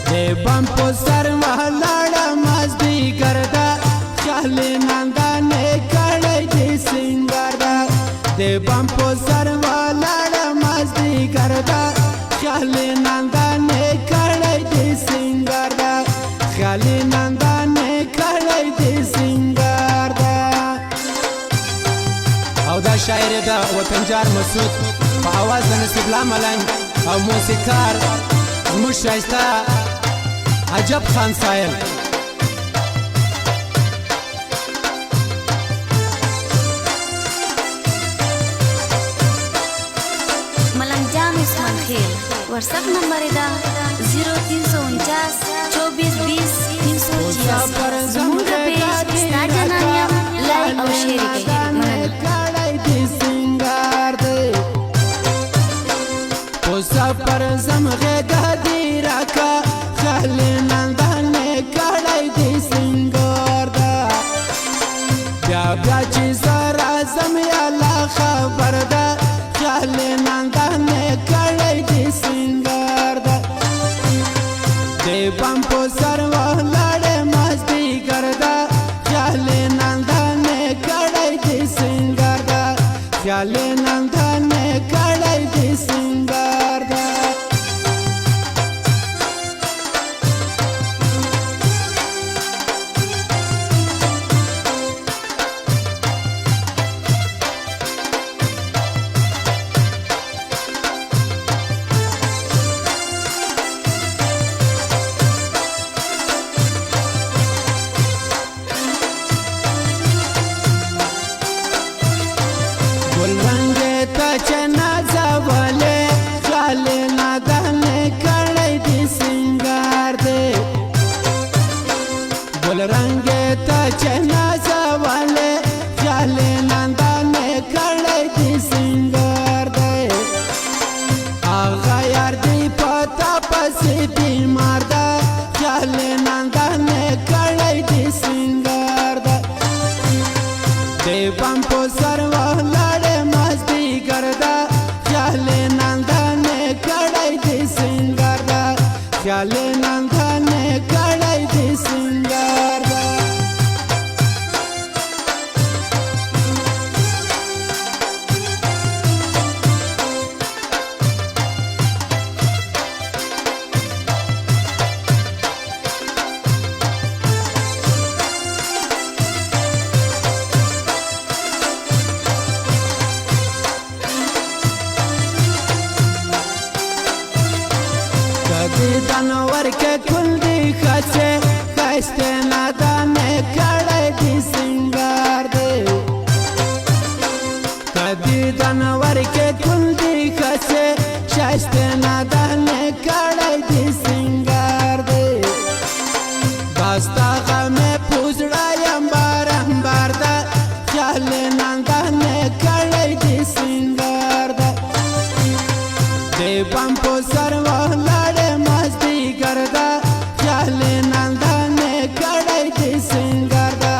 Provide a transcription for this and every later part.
بم په سر ولاړه مازدیګر ده خیالي نندانې کړی دې سینګار ده د بم په سر ولاړه مازدیګر ده خیالي نندانې کړی دې سینګار ده خیالي نندانې کړی دې سینګار ده. او دا شاعر ده وطنجار مسعود په اواز د نصیب الله ملنګ او موسیقار زموږ ښایسته عجب خان سایل. ملنګ جان عثمان خیل WhatsApp نمبر دا 0349 24 20 386 زموږ پیج ستا جنانیا لایک او شیر کړئ. پر زمغه دادی راکا خالی نندانې کړی دې سینګار ده بیا بیا چې سره زم یالا خبر ده خالی نندانې کړی دې سینګار ده د بم په سر ولاړې مازدیګر ده خالی نندانې کړی دې سینګار ده خالی نندانې کړی دې سینګار ده. ګل رنګې ته چې نازولې خیالي نادانې کړی دې سینګار دی ګل رنګې ته چې نازولې خیالي نادانې کړی دې سینګار دی هغه یار دې پتا پسې بیمار ده خیالي نادانې کړی دې سینګار ده د بم په سر ولاړې مازدیګر ده خیالي نندانې کړی دې سینګار ده خیالي نندانې کړی دې سینګار ده. دانور کې کل دی خاصه خاسته نادانې کړی دې سینګار دی کدی دانور کې کل دی خاصه خاسته نادانې کړی دې سینګار دی داستا غمه پوزړه یم بار ده خیالي نندانې کړی دې سینګار ده د بم په سر ولاړې مازدیګر ده خیالي نندانې کړی دې سینګار ده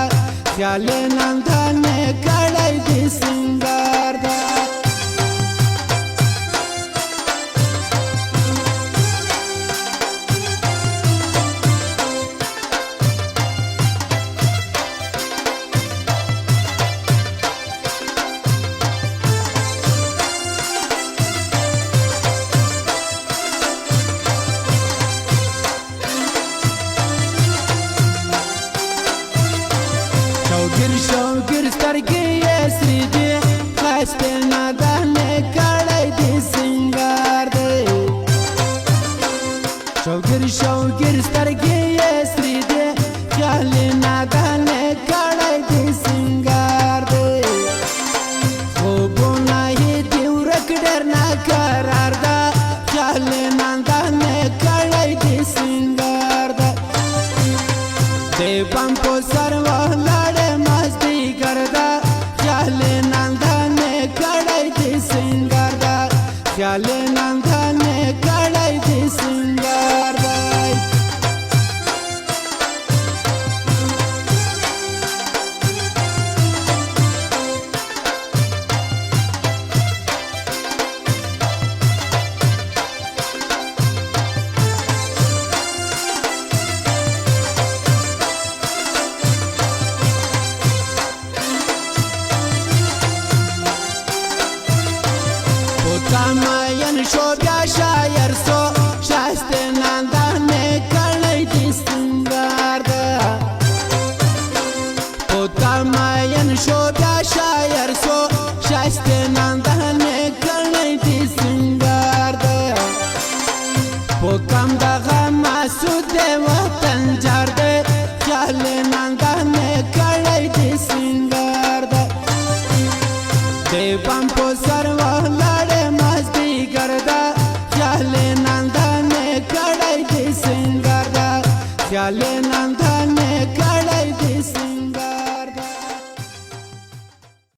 خیالي نندانې کړی دې سینګار ده. د بام په سر ولاړې مستي ګردا خیال نندانې کړی دې سنگار دا خیال